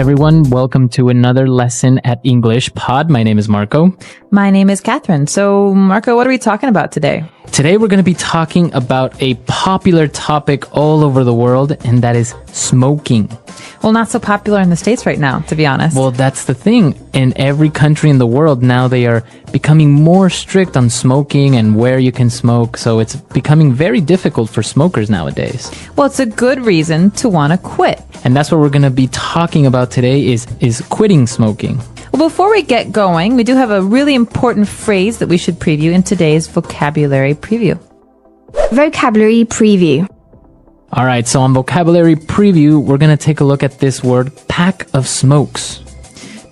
everyone. Welcome to another lesson at English Pod. My name is Marco. My name is Catherine. So, Marco, what are we talking about today? Today we're going to be talking about a popular topic all over the world, and that is smoking. Well, not so popular in the States right now, to be honest. Well, that's the thing. In every country in the world now, they are becoming more strict on smoking and where you can smoke. So it's becoming very difficult for smokers nowadays. Well, it's a good reason to want to quit. And that's what we're going to be talking about today is quitting smoking. Well, before we get going, we do have a really important phrase that we should preview in today's vocabulary preview. Vocabulary preview. All right, so on vocabulary preview, we're going to take a look at this word, pack of smokes.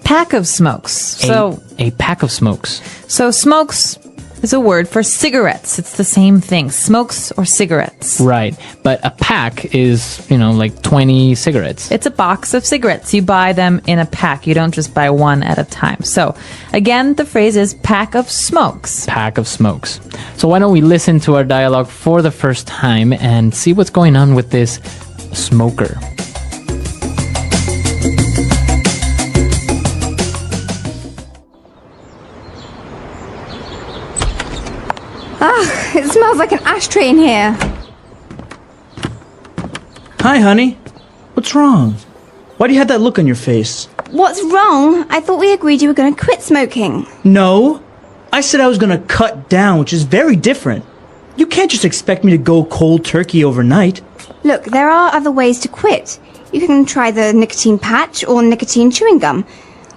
Pack of smokes. A pack of smokes. So smokes is a word for cigarettes. It's the same thing, smokes or cigarettes. Right, but a pack is, like 20 cigarettes. It's a box of cigarettes. You buy them in a pack. You don't just buy one at a time. So, again, the phrase is pack of smokes. Pack of smokes. So why don't we listen to our dialogue for the first time and see what's going on with this smoker. It smells like an ashtray in here. Hi, honey. What's wrong? Why do you have that look on your face? What's wrong? I thought we agreed you were going to quit smoking. No. I said I was going to cut down, which is very different. You can't just expect me to go cold turkey overnight. Look, there are other ways to quit. You can try the nicotine patch or nicotine chewing gum.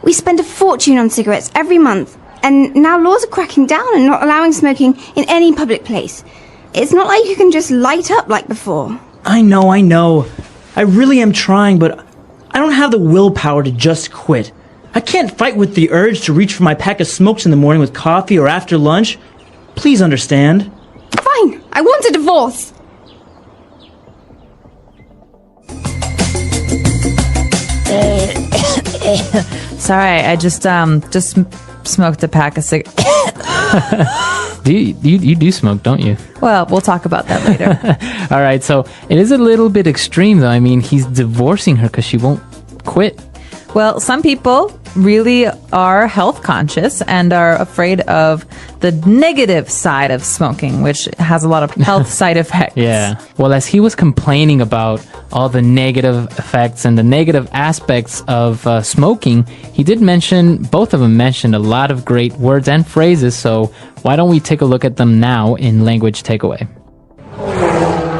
We spend a fortune on cigarettes every month. And now laws are cracking down and not allowing smoking in any public place. It's not like you can just light up like before. I know. I really am trying, but I don't have the willpower to just quit. I can't fight with the urge to reach for my pack of smokes in the morning with coffee or after lunch. Please understand. Fine, I want a divorce. Sorry, I just smoked a pack of cigarettes. You do smoke, don't you? Well, we'll talk about that later. All right, so it is a little bit extreme, though. I mean, he's divorcing her because she won't quit. Well, some people really are health conscious and are afraid of the negative side of smoking, which has a lot of health side effects. Yeah. Well, as he was complaining about all the negative effects and the negative aspects of smoking, he did mention, both of them mentioned a lot of great words and phrases. So why don't we take a look at them now in Language Takeaway?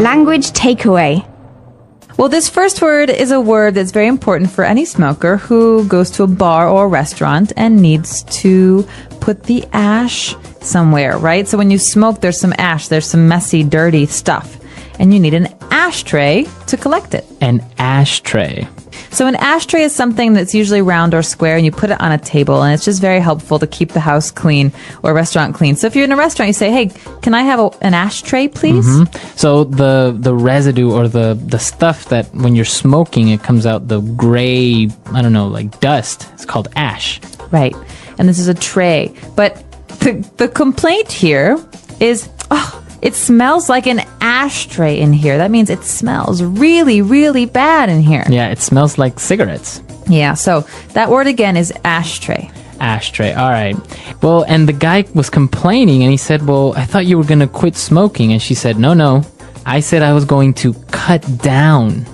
Language takeaway. Well, this first word is a word that's very important for any smoker who goes to a bar or a restaurant and needs to put the ash somewhere, right? So when you smoke, there's some ash, there's some messy, dirty stuff, and you need an ashtray to collect it. An ashtray. So an ashtray is something that's usually round or square, and you put it on a table, and it's just very helpful to keep the house clean or a restaurant clean. So if you're in a restaurant, you say, hey, can I have an ashtray, please? Mm-hmm. So the residue or the stuff that when you're smoking, it comes out the gray, like dust. It's called ash. Right. And this is a tray. But the complaint here is, it smells like an ashtray in here. That means it smells really, really bad in here. Yeah, it smells like cigarettes. Yeah, so that word again is ashtray. Ashtray, all right. Well, and the guy was complaining and he said, well, I thought you were going to quit smoking. And she said, no, I said I was going to cut down.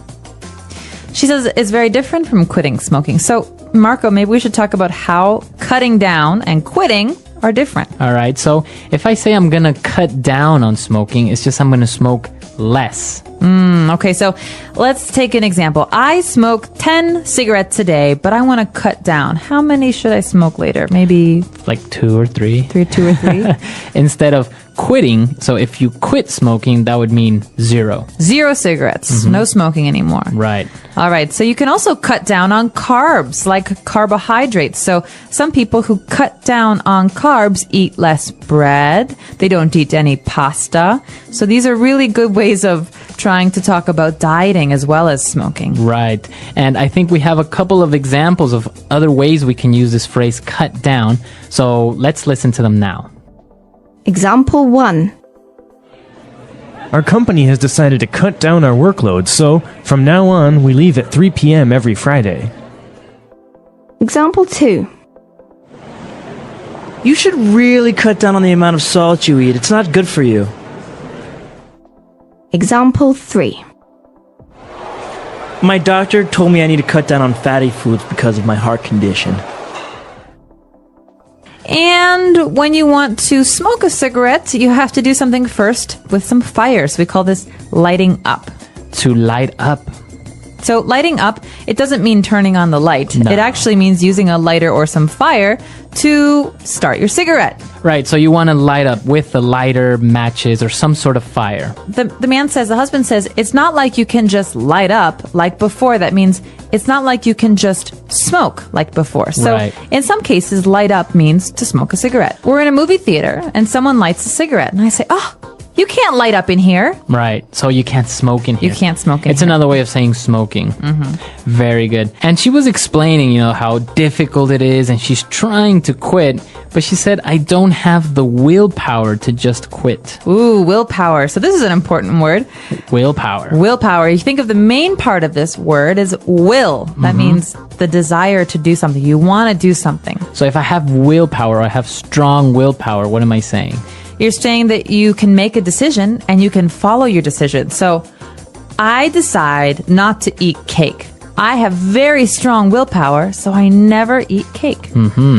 She says it's very different from quitting smoking. So, Marco, maybe we should talk about how cutting down and quitting are different. All right. So if I say I'm going to cut down on smoking, it's just I'm going to smoke less. Okay, so let's take an example. I smoke 10 cigarettes a day, but I want to cut down. How many should I smoke later? Maybe like 2 or 3. 2 or 3. Instead of quitting, so if you quit smoking, that would mean 0. 0 cigarettes. No smoking anymore. Right. All right. So you can also cut down on carbs, like carbohydrates. So some people who cut down on carbs eat less bread. They don't eat any pasta. So these are really good ways of trying to talk about dieting as well as smoking. Right. And I think we have a couple of examples of other ways we can use this phrase cut down. So let's listen to them now. Example 1. Our company has decided to cut down our workload, so from now on, we leave at 3 p.m. every Friday. Example 2. You should really cut down on the amount of salt you eat. It's not good for you. Example 3. My doctor told me I need to cut down on fatty foods because of my heart condition. And when you want to smoke a cigarette, you have to do something first with some fire. So we call this lighting up. To light up. So lighting up, it doesn't mean turning on the light. No. It actually means using a lighter or some fire to start your cigarette. Right, so you want to light up with a lighter, matches, or some sort of fire. The husband says, it's not like you can just light up like before. That means it's not like you can just smoke like before. So Right. in some cases, light up means to smoke a cigarette. We're in a movie theater and someone lights a cigarette. And I say, oh, you can't light up in here. Right, so you can't smoke in here. You can't smoke in It's here. another way of saying smoking. Very good. And she was explaining, how difficult it is, and she's trying to quit, but she said, I don't have the willpower to just quit. Ooh, willpower. So this is an important word. Willpower. Willpower. You think of the main part of this word is will. That means the desire to do something. You want to do something. So if I have willpower, I have strong willpower, what am I saying? You're saying that you can make a decision and you can follow your decision. So I decide not to eat cake. I have very strong willpower, so I never eat cake.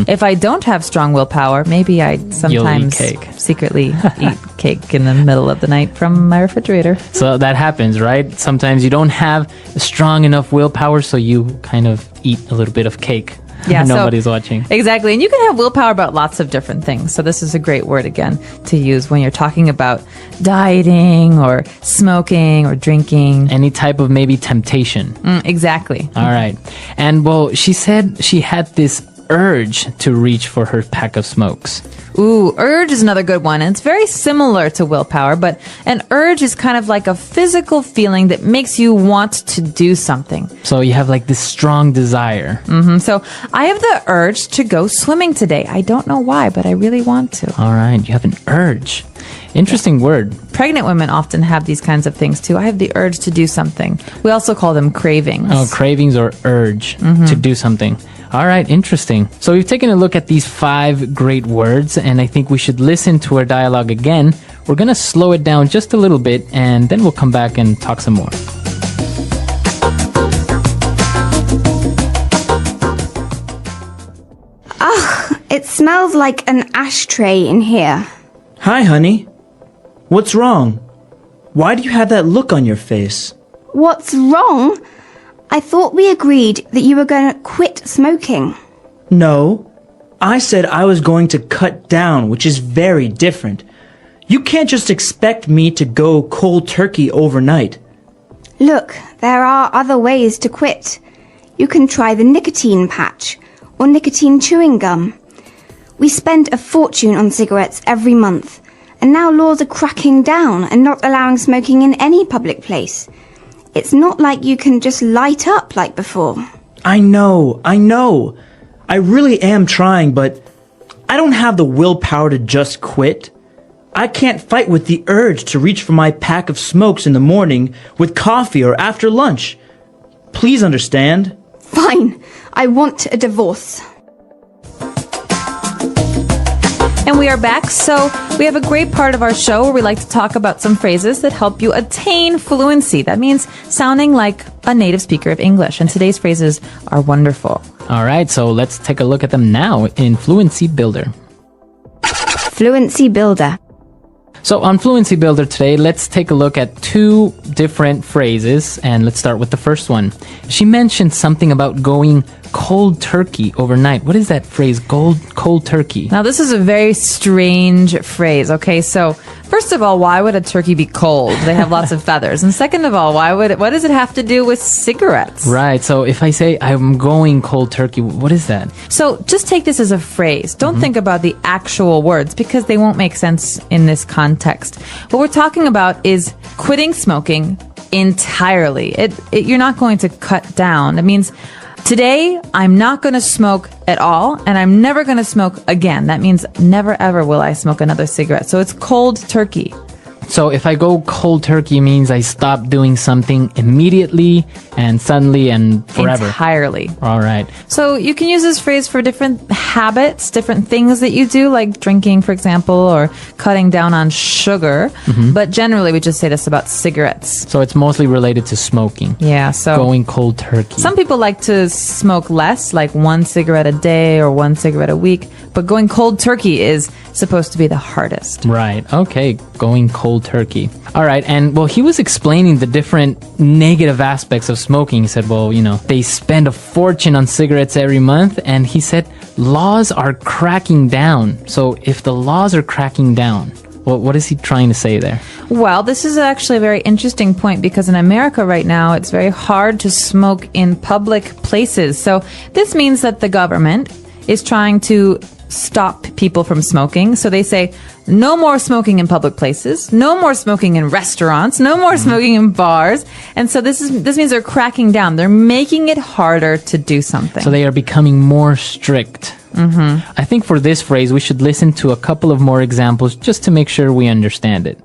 If I don't have strong willpower, maybe I sometimes cake. secretly eat cake in the middle of the night from my refrigerator. So that happens, right? Sometimes you don't have strong enough willpower, so you kind of eat a little bit of cake. Yeah, so- Nobody's watching. Exactly. And you can have willpower about lots of different things. So this is a great word, again, to use when you're talking about dieting or smoking or drinking. Any type of maybe temptation. Exactly. All right. And well, she said she had this urge to reach for her pack of smokes. Ooh, urge is another good one. And it's very similar to willpower, but an urge is kind of like a physical feeling that makes you want to do something. So you have like this strong desire. So I have the urge to go swimming today. I don't know why, but I really want to. All right. You have an urge. Interesting word. Pregnant women often have these kinds of things too. I have the urge to do something. We also call them cravings. Oh, cravings or urge to do something. All right, interesting. So we've taken a look at these 5 great words, and I think we should listen to our dialogue again. We're going to slow it down just a little bit, and then we'll come back and talk some more. It smells like an ashtray in here. Hi, honey. What's wrong? Why do you have that look on your face? What's wrong? I thought we agreed that you were going to quit smoking. No. I said I was going to cut down, which is very different. You can't just expect me to go cold turkey overnight. Look, there are other ways to quit. You can try the nicotine patch or nicotine chewing gum. We spend a fortune on cigarettes every month, and now laws are cracking down and not allowing smoking in any public place. It's not like you can just light up like before. I know. I really am trying, but I don't have the willpower to just quit. I can't fight with the urge to reach for my pack of smokes in the morning with coffee or after lunch. Please understand. Fine, I want a divorce. And we are back. So we have a great part of our show where we like to talk about some phrases that help you attain fluency. That means sounding like a native speaker of English. And today's phrases are wonderful. All right, so let's take a look at them now in Fluency Builder. Fluency Builder. So on Fluency Builder today, let's take a look at 2 different phrases, and let's start with the first one. She mentioned something about going cold turkey overnight. What is that phrase, cold turkey? Now, this is a very strange phrase. Okay, so first of all, why would a turkey be cold? They have lots of feathers. And second of all, what does it have to do with cigarettes? Right, so if I say I'm going cold turkey, what is that? So just take this as a phrase. Don't think about the actual words because they won't make sense in this context. What we're talking about is quitting smoking entirely. You're not going to cut down. It means today I'm not going to smoke at all, and I'm never going to smoke again. That means never ever will I smoke another cigarette. So it's cold turkey. So if I go cold turkey means I stop doing something immediately and suddenly and forever. Entirely. All right. So you can use this phrase for different habits, different things that you do, like drinking, for example, or cutting down on sugar. But generally, we just say this about cigarettes. So it's mostly related to smoking. Yeah, so Going cold turkey. some people like to smoke less, like 1 cigarette a day or 1 cigarette a week. But going cold turkey is supposed to be the hardest. Right. Okay. Going cold turkey. All right. And well, he was explaining the different negative aspects of smoking. He said, well, they spend a fortune on cigarettes every month. And he said, laws are cracking down. So if the laws are cracking down, what is he trying to say there? Well, this is actually a very interesting point because in America right now, it's very hard to smoke in public places. So this means that the government is trying to stop people from smoking. So they say, no more smoking in public places, no more smoking in restaurants, no more smoking in bars. And so this means they're cracking down. They're making it harder to do something. So they are becoming more strict. I think for this phrase, we should listen to a couple of more examples just to make sure we understand it.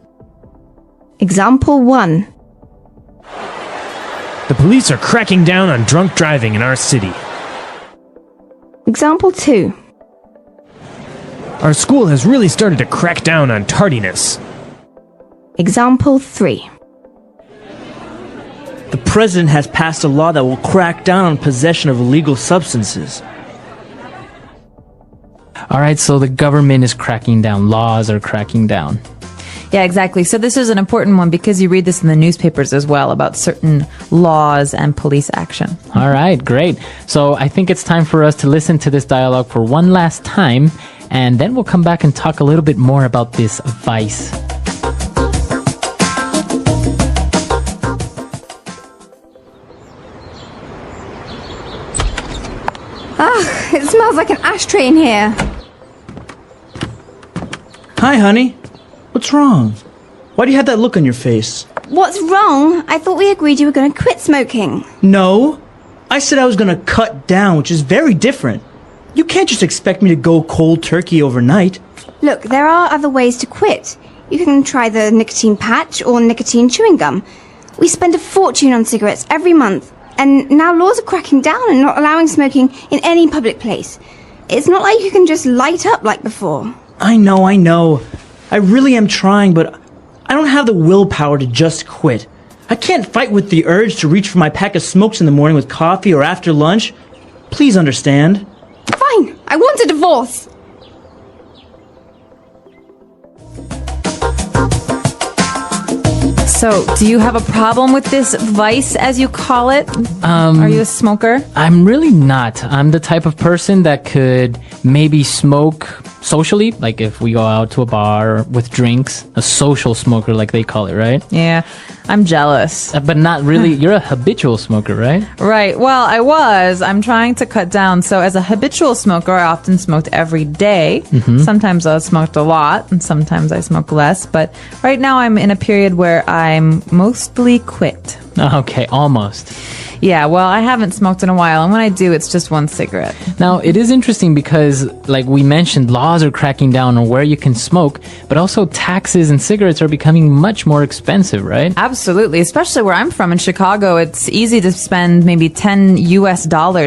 Example 1. The police are cracking down on drunk driving in our city. Example 2. Our school has really started to crack down on tardiness. Example 3. The president has passed a law that will crack down on possession of illegal substances. All right, so the government is cracking down. Laws are cracking down. Yeah, exactly. So this is an important one because you read this in the newspapers as well about certain laws and police action. All right, great. So I think it's time for us to listen to this dialogue for one last time, and then we'll come back and talk a little bit more about this vice. It smells like an ashtray in here. Hi, honey. What's wrong? Why do you have that look on your face? What's wrong? I thought we agreed you were going to quit smoking. No. I said I was going to cut down, which is very different. You can't just expect me to go cold turkey overnight. Look, there are other ways to quit. You can try the nicotine patch or nicotine chewing gum. We spend a fortune on cigarettes every month. And now laws are cracking down and not allowing smoking in any public place. It's not like you can just light up like before. I know. I really am trying, but I don't have the willpower to just quit. I can't fight with the urge to reach for my pack of smokes in the morning with coffee or after lunch. Please understand. Fine, I want a divorce. So, do you have a problem with this vice, as you call it? Are you a smoker? I'm really not. I'm the type of person that could maybe smoke socially, like if we go out to a bar with drinks, a social smoker like they call it, right? Yeah, I'm jealous. But not really. You're a habitual smoker, right? Right. Well, I'm trying to cut down. So as a habitual smoker, I often smoked every day. Sometimes I smoked a lot and sometimes I smoke less. But right now I'm in a period where I'm mostly quit. Okay, almost. Yeah, well, I haven't smoked in a while, and when I do, it's just 1 cigarette. Now, it is interesting because, like we mentioned, laws are cracking down on where you can smoke, but also taxes and cigarettes are becoming much more expensive, right? Absolutely, especially where I'm from in Chicago. It's easy to spend maybe $10 US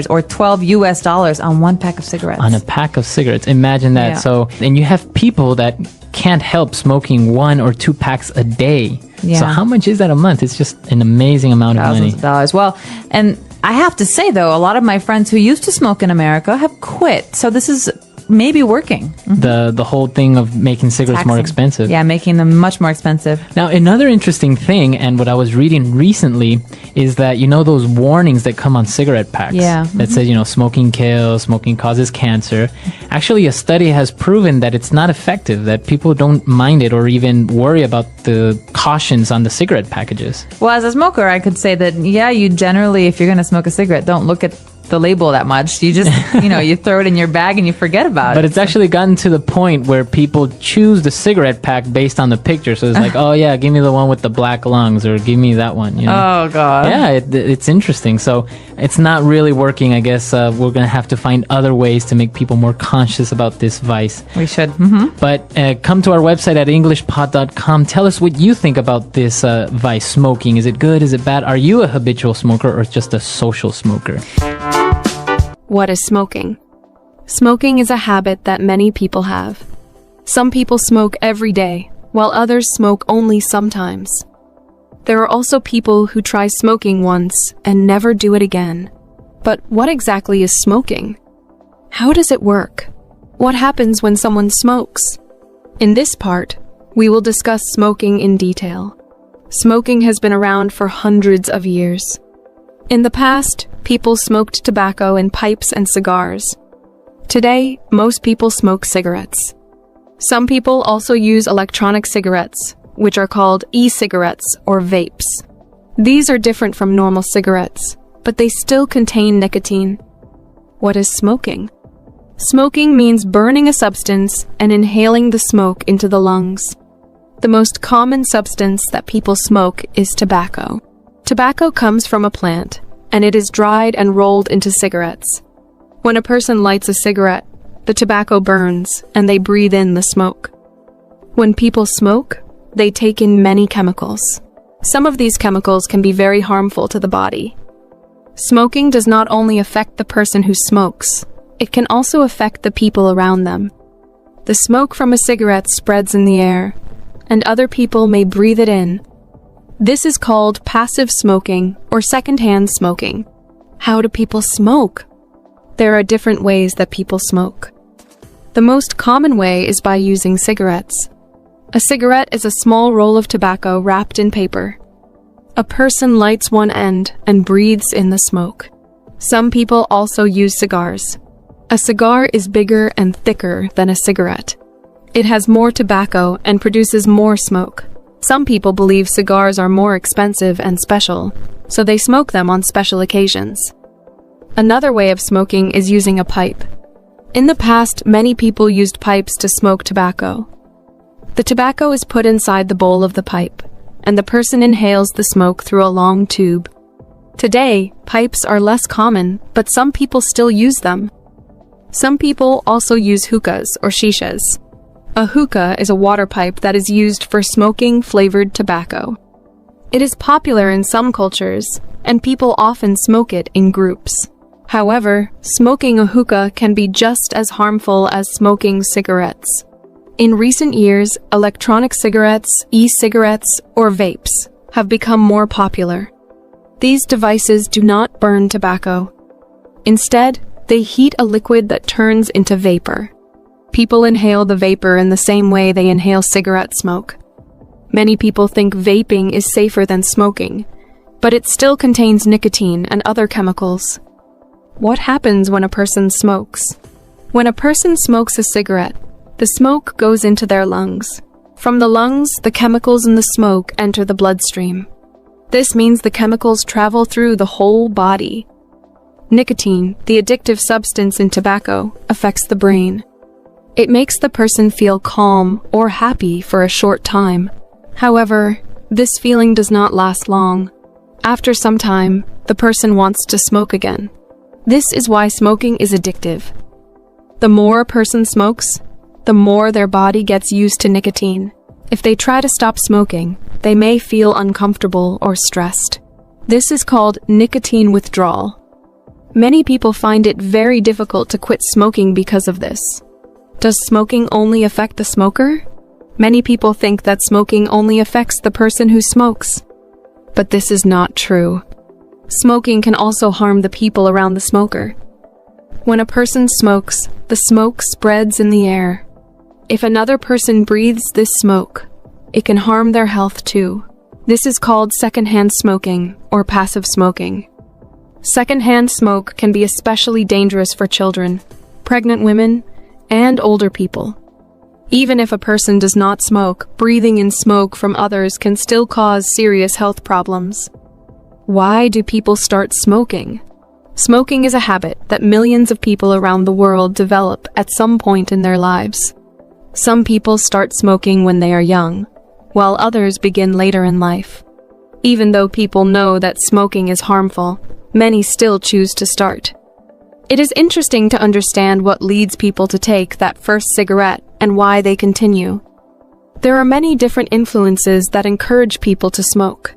or $12 US on 1 pack of cigarettes. On a pack of cigarettes. Imagine that. Yeah. So, and you have people that can't help smoking 1 or 2 packs a day. Yeah. So how much is that a month? It's just an amazing amount of money. Thousands of dollars. Well, and I have to say, though, a lot of my friends who used to smoke in America have quit. So this is maybe working. The whole thing of making cigarettes more Taxing. expensive. Yeah, making them much more expensive. Now, another interesting thing, and what I was reading recently, is that, those warnings that come on cigarette packs. Yeah. That says, smoking kills, smoking causes cancer. Actually, a study has proven that it's not effective, that people don't mind it or even worry about the cautions on the cigarette packages. Well, as a smoker, I could say that, yeah, you generally, if you're going to smoke a cigarette, don't look at the label that much. You just, you throw it in your bag and you forget about But it. it's actually gotten to the point where people choose the cigarette pack based on the picture. So it's like, oh yeah, give me the one with the black lungs, or give me that one. Oh, God. Yeah, it's interesting. So it's not really working. I guess we're going to have to find other ways to make people more conscious about this vice. We should. But come to our website at englishpod.com. Tell us what you think about this vice, smoking. Is it good? Is it bad? Are you a habitual smoker or just a social smoker? What is smoking? Smoking is a habit that many people have. Some people smoke every day, while others smoke only sometimes. There are also people who try smoking once and never do it again. But what exactly is smoking? How does it work? What happens when someone smokes? In this part, we will discuss smoking in detail. Smoking has been around for hundreds of years. In the past, people smoked tobacco in pipes and cigars. Today, most people smoke cigarettes. Some people also use electronic cigarettes, which are called e-cigarettes or vapes. These are different from normal cigarettes, but they still contain nicotine. What is smoking? Smoking means burning a substance and inhaling the smoke into the lungs. The most common substance that people smoke is tobacco. Tobacco comes from a plant, and it is dried and rolled into cigarettes. When a person lights a cigarette, the tobacco burns, and they breathe in the smoke. When people smoke, they take in many chemicals. Some of these chemicals can be very harmful to the body. Smoking does not only affect the person who smokes, it can also affect the people around them. The smoke from a cigarette spreads in the air, and other people may breathe it in. This is called passive smoking or secondhand smoking. How do people smoke? There are different ways that people smoke. The most common way is by using cigarettes. A cigarette is a small roll of tobacco wrapped in paper. A person lights one end and breathes in the smoke. Some people also use cigars. A cigar is bigger and thicker than a cigarette. It has more tobacco and produces more smoke. Some people believe cigars are more expensive and special, so they smoke them on special occasions. Another way of smoking is using a pipe. In the past, many people used pipes to smoke tobacco. The tobacco is put inside the bowl of the pipe, and the person inhales the smoke through a long tube. Today, pipes are less common, but some people still use them. Some people also use hookahs or shishas. A hookah is a water pipe that is used for smoking flavored tobacco. It is popular in some cultures, and people often smoke it in groups. However, smoking a hookah can be just as harmful as smoking cigarettes. In recent years, electronic cigarettes, e-cigarettes, or vapes have become more popular. These devices do not burn tobacco. Instead, they heat a liquid that turns into vapor. People inhale the vapor in the same way they inhale cigarette smoke. Many people think vaping is safer than smoking, but it still contains nicotine and other chemicals. What happens when a person smokes? When a person smokes a cigarette, the smoke goes into their lungs. From the lungs, the chemicals in the smoke enter the bloodstream. This means the chemicals travel through the whole body. Nicotine, the addictive substance in tobacco, affects the brain. It makes the person feel calm or happy for a short time. However, this feeling does not last long. After some time, the person wants to smoke again. This is why smoking is addictive. The more a person smokes, the more their body gets used to nicotine. If they try to stop smoking, they may feel uncomfortable or stressed. This is called nicotine withdrawal. Many people find it very difficult to quit smoking because of this. Does smoking only affect the smoker? Many people think that smoking only affects the person who smokes. But this is not true. Smoking can also harm the people around the smoker. When a person smokes, the smoke spreads in the air. If another person breathes this smoke, it can harm their health too. This is called secondhand smoking or passive smoking. Secondhand smoke can be especially dangerous for children, pregnant women, and older people. Even if a person does not smoke, breathing in smoke from others can still cause serious health problems. Why do people start smoking? Smoking is a habit that millions of people around the world develop at some point in their lives. Some people start smoking when they are young, while others begin later in life. Even though people know that smoking is harmful, many still choose to start. It is interesting to understand what leads people to take that first cigarette and why they continue. There are many different influences that encourage people to smoke.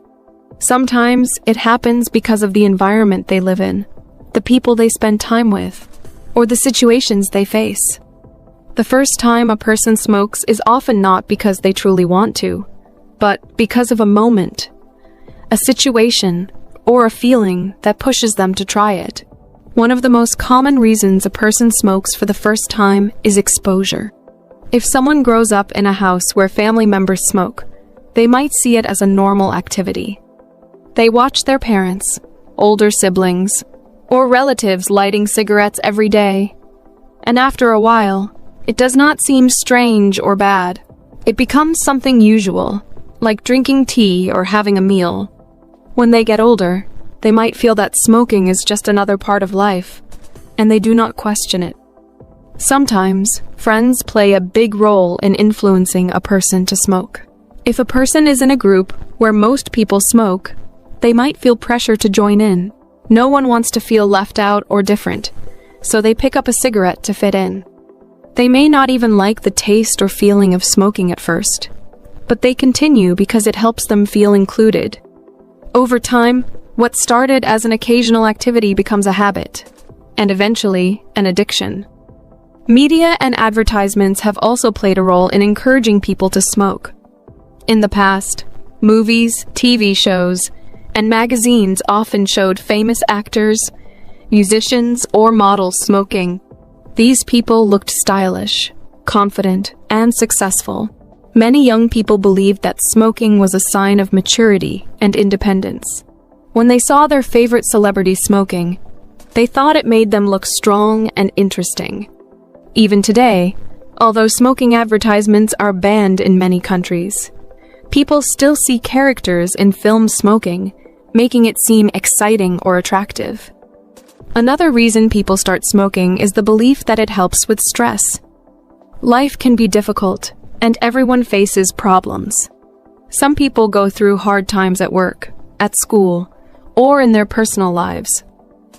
Sometimes it happens because of the environment they live in, the people they spend time with, or the situations they face. The first time a person smokes is often not because they truly want to, but because of a moment, a situation, or a feeling that pushes them to try it. One of the most common reasons a person smokes for the first time is exposure. If someone grows up in a house where family members smoke, they might see it as a normal activity. They watch their parents, older siblings, or relatives lighting cigarettes every day, and after a while, it does not seem strange or bad. It becomes something usual, like drinking tea or having a meal. When they get older, they might feel that smoking is just another part of life, and they do not question it. Sometimes, friends play a big role in influencing a person to smoke. If a person is in a group where most people smoke, they might feel pressure to join in. No one wants to feel left out or different, so they pick up a cigarette to fit in. They may not even like the taste or feeling of smoking at first, but they continue because it helps them feel included. Over time, what started as an occasional activity becomes a habit, and eventually, an addiction. Media and advertisements have also played a role in encouraging people to smoke. In the past, movies, TV shows, and magazines often showed famous actors, musicians, or models smoking. These people looked stylish, confident, and successful. Many young people believed that smoking was a sign of maturity and independence. When they saw their favorite celebrity smoking, they thought it made them look strong and interesting. Even today, although smoking advertisements are banned in many countries, people still see characters in films smoking, making it seem exciting or attractive. Another reason people start smoking is the belief that it helps with stress. Life can be difficult, and everyone faces problems. Some people go through hard times at work, at school, or in their personal lives.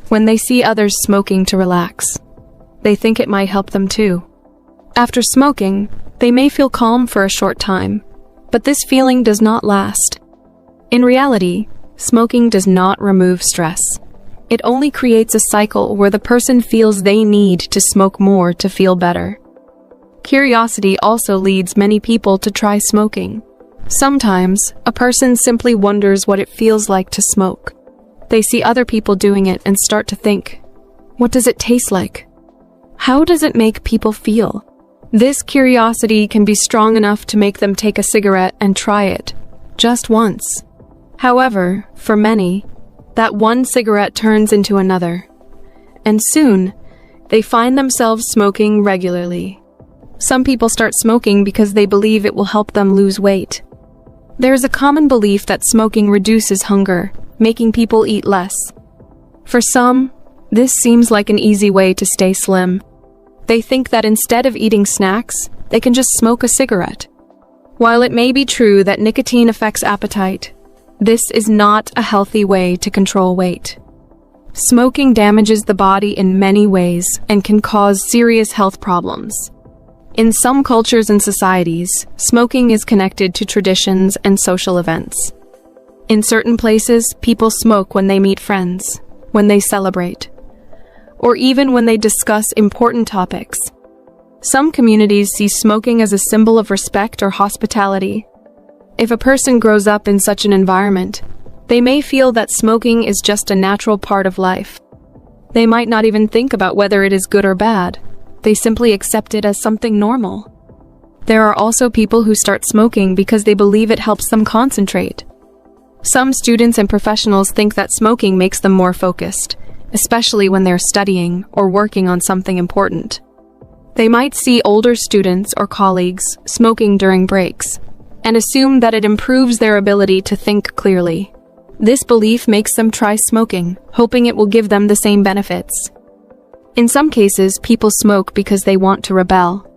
When they see others smoking to relax, they think it might help them too. After smoking, they may feel calm for a short time, but this feeling does not last. In reality, smoking does not remove stress. It only creates a cycle where the person feels they need to smoke more to feel better. Curiosity also leads many people to try smoking. Sometimes, a person simply wonders what it feels like to smoke. They see other people doing it and start to think, what does it taste like? How does it make people feel? This curiosity can be strong enough to make them take a cigarette and try it, just once. However, for many, that one cigarette turns into another, and soon, they find themselves smoking regularly. Some people start smoking because they believe it will help them lose weight. There is a common belief that smoking reduces hunger, making people eat less. For some, this seems like an easy way to stay slim. They think that instead of eating snacks, they can just smoke a cigarette. While it may be true that nicotine affects appetite, this is not a healthy way to control weight. Smoking damages the body in many ways and can cause serious health problems. In some cultures and societies, smoking is connected to traditions and social events. In certain places, people smoke when they meet friends, when they celebrate, or even when they discuss important topics. Some communities see smoking as a symbol of respect or hospitality. If a person grows up in such an environment, they may feel that smoking is just a natural part of life. They might not even think about whether it is good or bad. They simply accept it as something normal. There are also people who start smoking because they believe it helps them concentrate. Some students and professionals think that smoking makes them more focused, especially when they're studying or working on something important. They might see older students or colleagues smoking during breaks and assume that it improves their ability to think clearly. This belief makes them try smoking, hoping it will give them the same benefits. In some cases, people smoke because they want to rebel.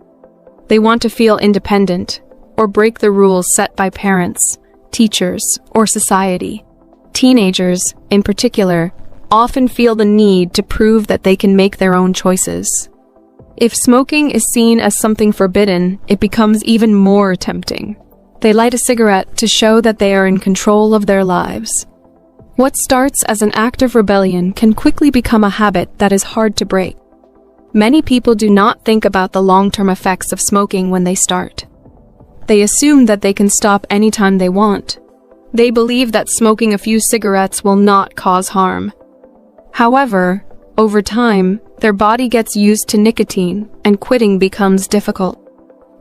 They want to feel independent, or break the rules set by parents, teachers, or society. Teenagers, in particular, often feel the need to prove that they can make their own choices. If smoking is seen as something forbidden, it becomes even more tempting. They light a cigarette to show that they are in control of their lives. What starts as an act of rebellion can quickly become a habit that is hard to break. Many people do not think about the long-term effects of smoking when they start. They assume that they can stop anytime they want. They believe that smoking a few cigarettes will not cause harm. However, over time, their body gets used to nicotine and quitting becomes difficult.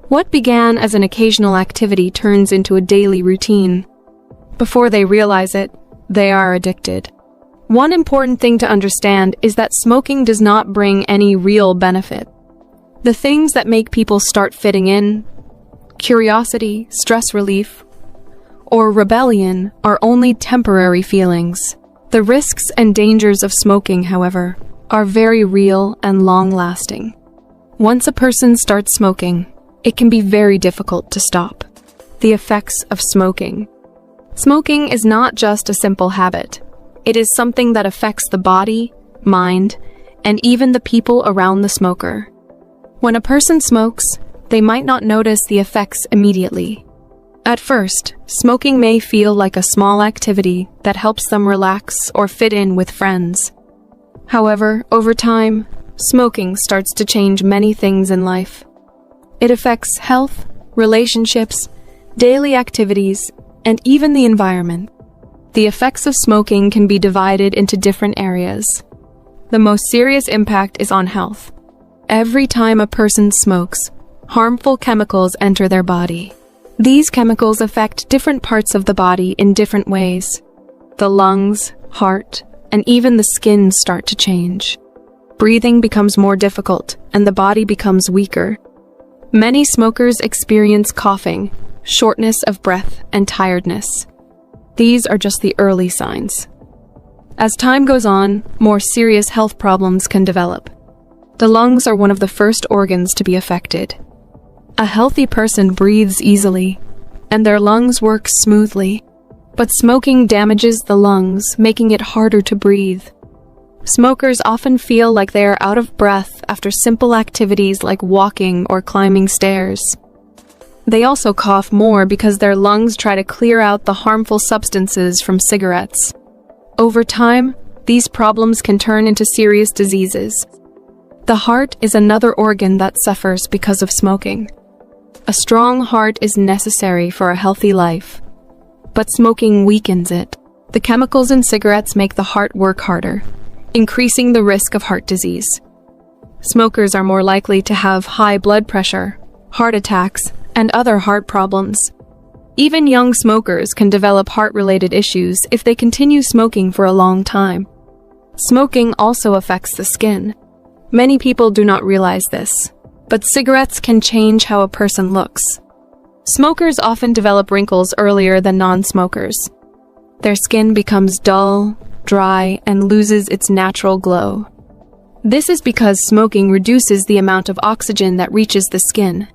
What began as an occasional activity turns into a daily routine. Before they realize it, they are addicted. One important thing to understand is that smoking does not bring any real benefit. The things that make people start fitting in, curiosity, stress relief, or rebellion are only temporary feelings. The risks and dangers of smoking, however, are very real and long-lasting. Once a person starts smoking, it can be very difficult to stop. The effects of smoking. Smoking is not just a simple habit. It is something that affects the body, mind, and even the people around the smoker. When a person smokes, they might not notice the effects immediately. At first, smoking may feel like a small activity that helps them relax or fit in with friends. However, over time, smoking starts to change many things in life. It affects health, relationships, daily activities, and even the environment. The effects of smoking can be divided into different areas. The most serious impact is on health. Every time a person smokes, harmful chemicals enter their body. These chemicals affect different parts of the body in different ways. The lungs, heart, and even the skin start to change. Breathing becomes more difficult, and the body becomes weaker. Many smokers experience coughing, shortness of breath, and tiredness. These are just the early signs. As time goes on, more serious health problems can develop. The lungs are one of the first organs to be affected. A healthy person breathes easily, and their lungs work smoothly. But smoking damages the lungs, making it harder to breathe. Smokers often feel like they are out of breath after simple activities like walking or climbing stairs. They also cough more because their lungs try to clear out the harmful substances from cigarettes. Over time, these problems can turn into serious diseases. The heart is another organ that suffers because of smoking. A strong heart is necessary for a healthy life, but smoking weakens it. The chemicals in cigarettes make the heart work harder, increasing the risk of heart disease. Smokers are more likely to have high blood pressure, heart attacks, and other heart problems. Even young smokers can develop heart-related issues if they continue smoking for a long time. Smoking also affects the skin. Many people do not realize this, but cigarettes can change how a person looks. Smokers often develop wrinkles earlier than non-smokers. Their skin becomes dull, dry, and loses its natural glow. This is because smoking reduces the amount of oxygen that reaches the skin.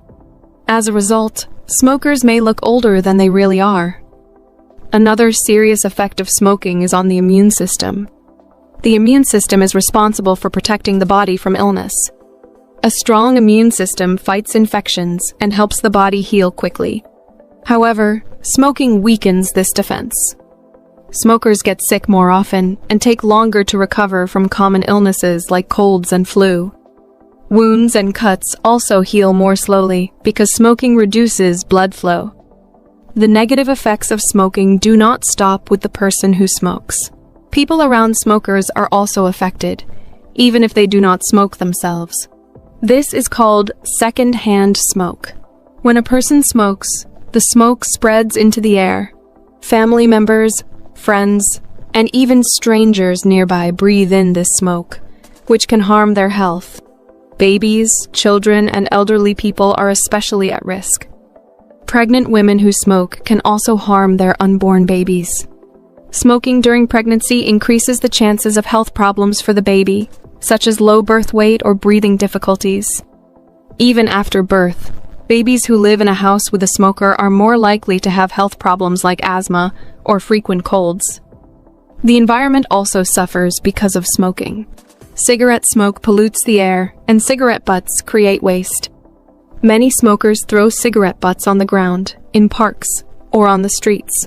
As a result, smokers may look older than they really are. Another serious effect of smoking is on the immune system. The immune system is responsible for protecting the body from illness. A strong immune system fights infections and helps the body heal quickly. However, smoking weakens this defense. Smokers get sick more often and take longer to recover from common illnesses like colds and flu. Wounds and cuts also heal more slowly because smoking reduces blood flow. The negative effects of smoking do not stop with the person who smokes. People around smokers are also affected, even if they do not smoke themselves. This is called second-hand smoke. When a person smokes, the smoke spreads into the air. Family members, friends, and even strangers nearby breathe in this smoke, which can harm their health. Babies, children, and elderly people are especially at risk. Pregnant women who smoke can also harm their unborn babies. Smoking during pregnancy increases the chances of health problems for the baby, such as low birth weight or breathing difficulties. Even after birth, babies who live in a house with a smoker are more likely to have health problems like asthma or frequent colds. The environment also suffers because of smoking. Cigarette smoke pollutes the air, and cigarette butts create waste. Many smokers throw cigarette butts on the ground, in parks, or on the streets.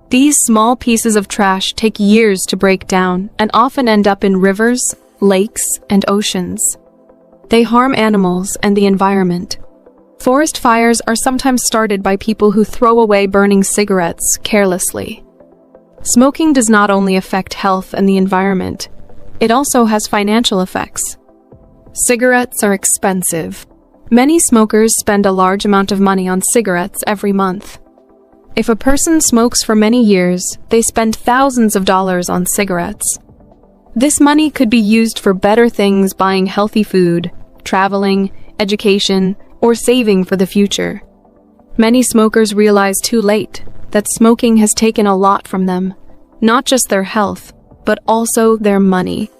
These small pieces of trash take years to break down and often end up in rivers, lakes, and oceans. They harm animals and the environment. Forest fires are sometimes started by people who throw away burning cigarettes carelessly. Smoking does not only affect health and the environment, it also has financial effects. Cigarettes are expensive. Many smokers spend a large amount of money on cigarettes every month. If a person smokes for many years, they spend thousands of dollars on cigarettes. This money could be used for better things, buying healthy food, traveling, education, or saving for the future. Many smokers realize too late that smoking has taken a lot from them, not just their health, but also their money.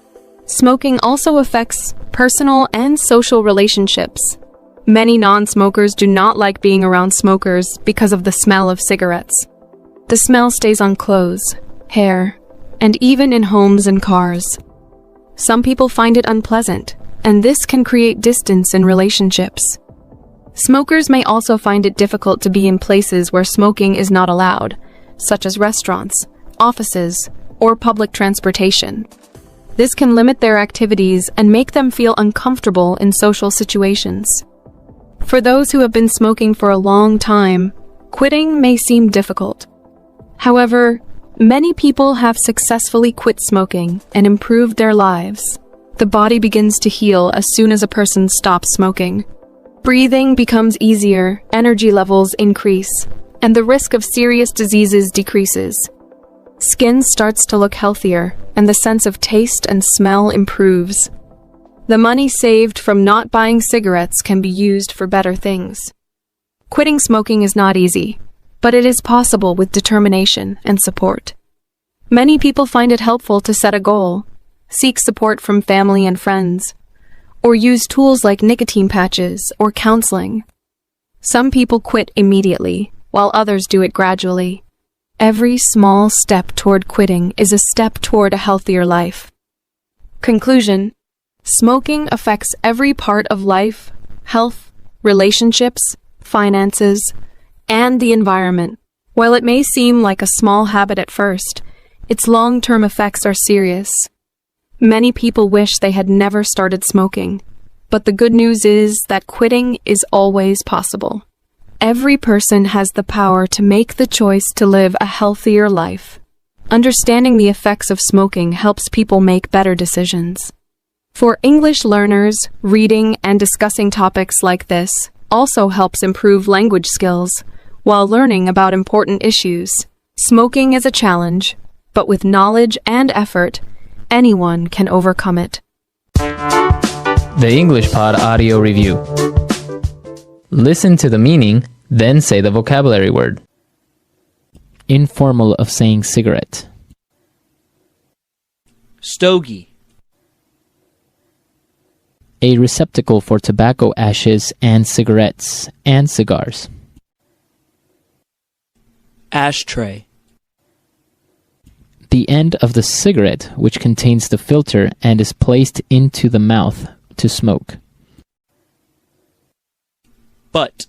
Smoking also affects personal and social relationships. Many non-smokers do not like being around smokers because of the smell of cigarettes. The smell stays on clothes, hair, and even in homes and cars. Some people find it unpleasant, and this can create distance in relationships. Smokers may also find it difficult to be in places where smoking is not allowed, such as restaurants, offices, or public transportation. This can limit their activities and make them feel uncomfortable in social situations. For those who have been smoking for a long time, quitting may seem difficult. However, many people have successfully quit smoking and improved their lives. The body begins to heal as soon as a person stops smoking. Breathing becomes easier, energy levels increase, and the risk of serious diseases decreases. Skin starts to look healthier, and the sense of taste and smell improves. The money saved from not buying cigarettes can be used for better things. Quitting smoking is not easy, but it is possible with determination and support. Many people find it helpful to set a goal, seek support from family and friends, or use tools like nicotine patches or counseling. Some people quit immediately, while others do it gradually. Every small step toward quitting is a step toward a healthier life. Conclusion: smoking affects every part of life, health, relationships, finances, and the environment. While it may seem like a small habit at first, its long-term effects are serious. Many people wish they had never started smoking, but the good news is that quitting is always possible. Every person has the power to make the choice to live a healthier life. Understanding the effects of smoking helps people make better decisions. For English learners, reading and discussing topics like this also helps improve language skills while learning about important issues. Smoking is a challenge, but with knowledge and effort, anyone can overcome it. The English Pod Audio Review. Listen to the meaning, then say the vocabulary word. Informal of saying cigarette. Stogie. A receptacle for tobacco ashes and cigarettes and cigars. Ashtray. The end of the cigarette which contains the filter and is placed into the mouth to smoke. Butt.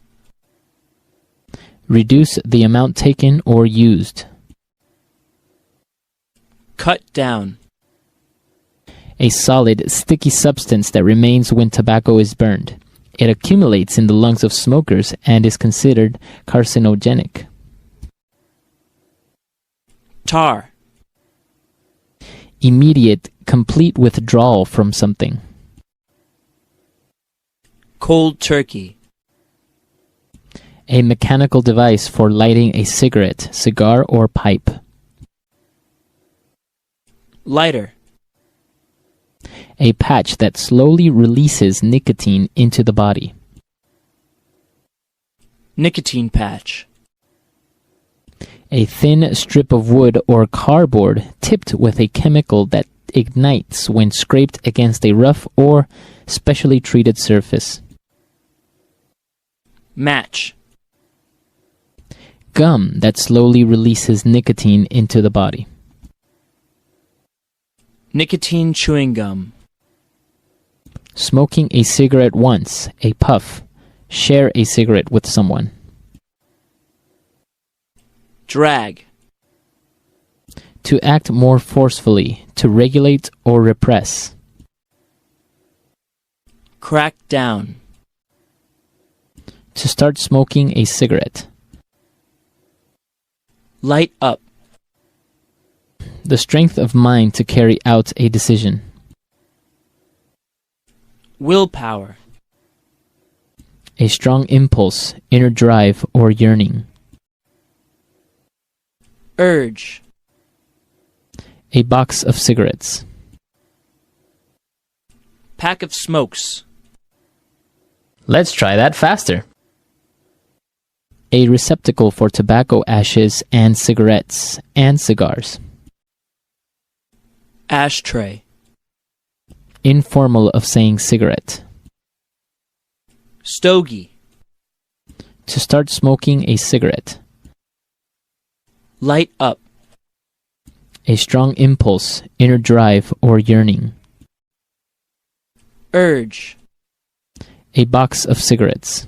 Reduce the amount taken or used. Cut down. A solid, sticky substance that remains when tobacco is burned. It accumulates in the lungs of smokers and is considered carcinogenic. Tar. Immediate, complete withdrawal from something. Cold turkey. A mechanical device for lighting a cigarette, cigar, or pipe. Lighter. A patch that slowly releases nicotine into the body. Nicotine patch. A thin strip of wood or cardboard tipped with a chemical that ignites when scraped against a rough or specially treated surface. Match. Gum that slowly releases nicotine into the body. Nicotine chewing gum. Smoking a cigarette once, a puff. Share a cigarette with someone. Drag. To act more forcefully, to regulate or repress. Crack down. To start smoking a cigarette. Light up. The strength of mind to carry out a decision. Willpower. A strong impulse, inner drive, or yearning. Urge. A box of cigarettes. Pack of smokes. Let's try that faster. A receptacle for tobacco ashes and cigarettes and cigars. Ashtray. Informal of saying cigarette. Stogie. To start smoking a cigarette. Light up. A strong impulse, inner drive, or yearning. Urge. A box of cigarettes.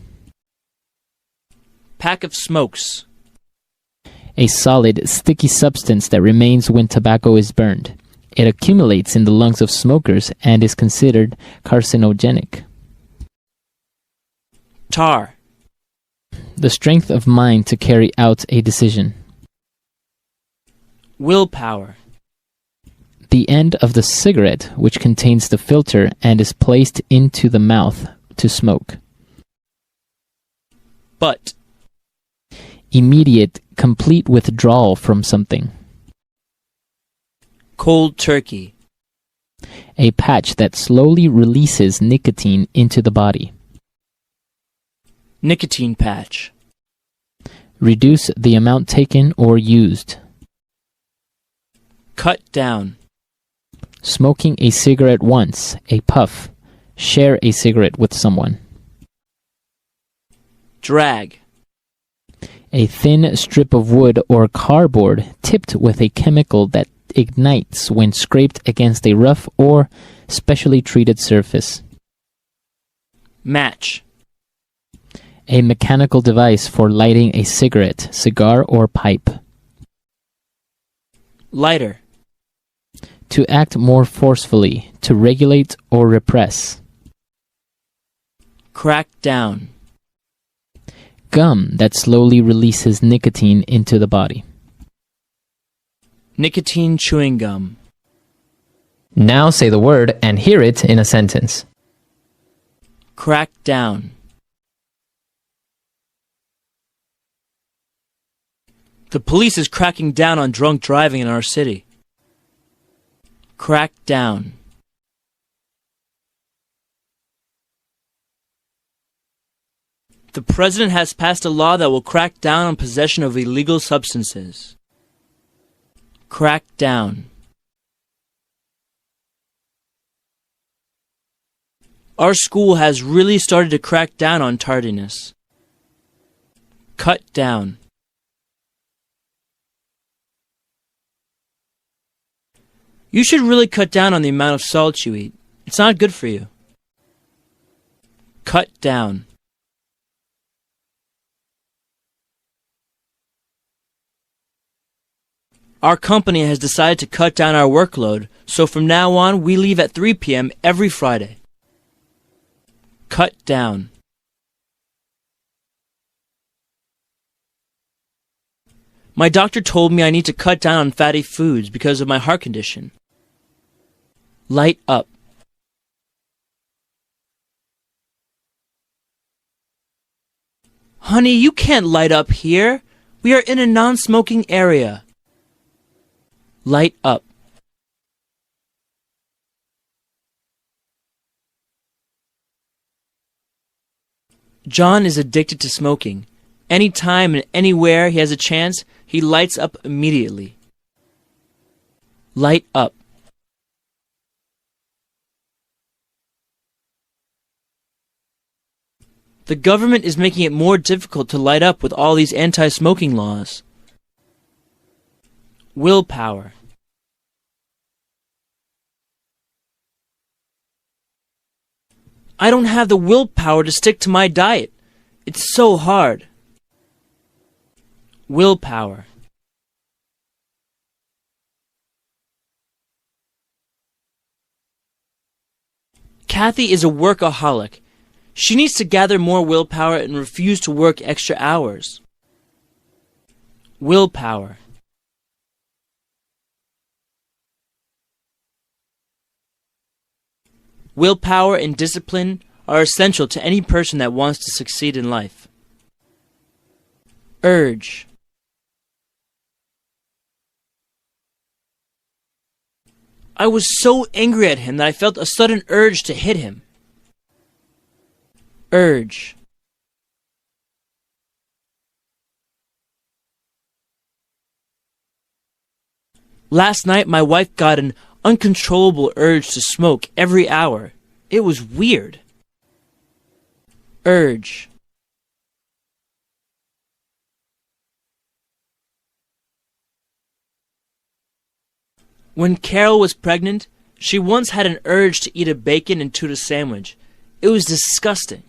Pack of smokes. A solid, sticky substance that remains when tobacco is burned. It accumulates in the lungs of smokers and is considered carcinogenic. Tar. The strength of mind to carry out a decision. Willpower. The end of the cigarette, which contains the filter and is placed into the mouth to smoke. Butt. Immediate, complete withdrawal from something. Cold turkey. A patch that slowly releases nicotine into the body. Nicotine patch. Reduce the amount taken or used. Cut down. Smoking a cigarette once, a puff. Share a cigarette with someone. Drag. A thin strip of wood or cardboard tipped with a chemical that ignites when scraped against a rough or specially treated surface. Match. A mechanical device for lighting a cigarette, cigar, or pipe. Lighter. To act more forcefully, to regulate or repress. Crack down. Gum that slowly releases nicotine into the body. Nicotine chewing gum. Now say the word and hear it in a sentence. Crack down. The police is cracking down on drunk driving in our city. Crack down. The president has passed a law that will crack down on possession of illegal substances. Crack down. Our school has really started to crack down on tardiness. Cut down. You should really cut down on the amount of salt you eat. It's not good for you. Cut down. Our company has decided to cut down our workload, so from now on we leave at 3 p.m. every Friday. Cut down. My doctor told me I need to cut down on fatty foods because of my heart condition. Light up. Honey, you can't light up here. We are in a non-smoking area. Light up. John is addicted to smoking. Anytime and anywhere he has a chance, he lights up immediately. Light up. The government is making it more difficult to light up with all these anti-smoking laws. Willpower. I don't have the willpower to stick to my diet. It's so hard. Willpower. Kathy is a workaholic. She needs to gather more willpower and refuse to work extra hours. Willpower. Willpower and discipline are essential to any person that wants to succeed in life. Urge. I was so angry at him that I felt a sudden urge to hit him. Urge. Last night my wife got an uncontrollable urge to smoke every hour. It was weird. Urge. When Carol was pregnant, she once had an urge to eat a bacon and tuna sandwich. It was disgusting.